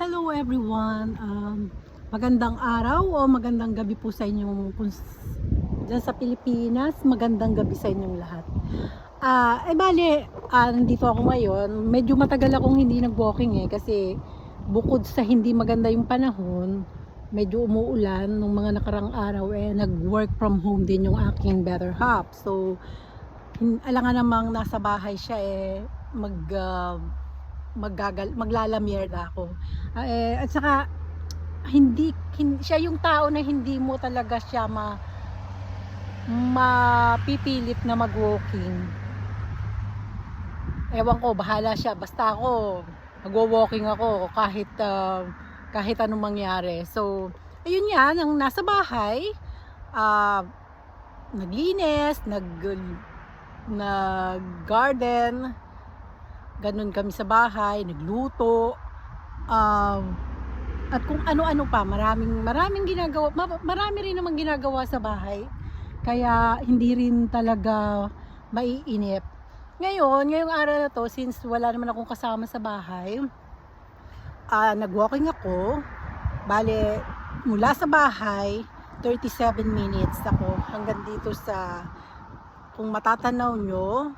Hello everyone. Magandang araw o magandang gabi po sa inyong dyan sa Pilipinas. Magandang gabi sa inyong lahat. Nandito ako ngayon. Medyo matagal akong hindi nag-walking kasi bukod sa hindi maganda yung panahon, medyo umuulan nung mga nakarang araw nag-work from home din yung aking better half. So, alangan namang nasa bahay siya maglalamier na ako. At saka siya yung tao na hindi mo talaga siya mapipilit na mag-walking. Ewan ko, bahala siya. Basta ako, mag-walking ako kahit anong mangyari. So, ayun yan, ang nasa bahay, naglinis, nag-garden, ganun kami sa bahay, nagluto, at kung ano-ano pa, maraming ginagawa, marami rin namang ginagawa sa bahay, kaya hindi rin talaga maiinip. Ngayong araw na to, since wala naman akong kasama sa bahay, nag-walking ako, bale, mula sa bahay, 37 minutes ako, hanggang dito kung matatanaw nyo,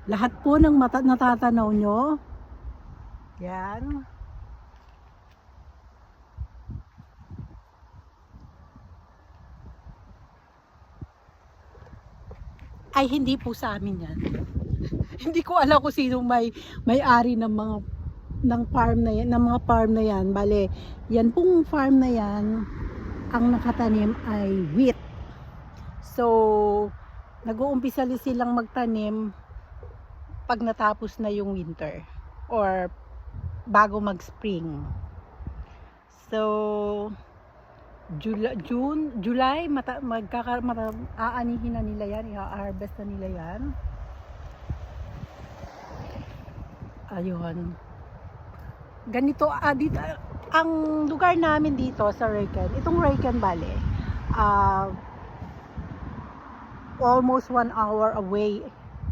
lahat po ng natatanaw nyo, yan, ay hindi po sa amin yan. Hindi ko alam kung sino may-ari ng farm na yan, ng mga farm na yan. Bale, yan pong farm na yan, ang nakatanim ay wheat. So, nag-uumpisa silang magtanim pag natapos na yung winter or bago mag-spring. So, July, aanihin na nila yan, i-harvest na nila yan. Ayun. Ganito, dito, ang lugar namin dito sa Raiken, itong Raiken Valley, almost 1 hour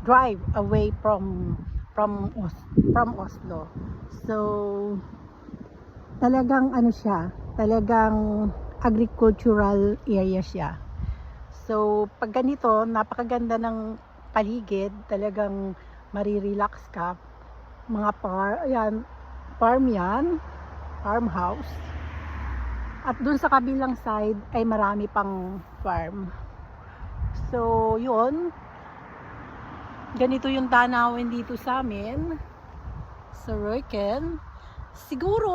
drive away from Oslo. So, talagang talagang agricultural area siya. So, pag ganito, napakaganda ng paligid, talagang marirelax ka. Mga farmhouse. At dun sa kabilang side ay marami pang farm. So, yun. Ganito yung tanawin dito sa amin sa Raiken. Siguro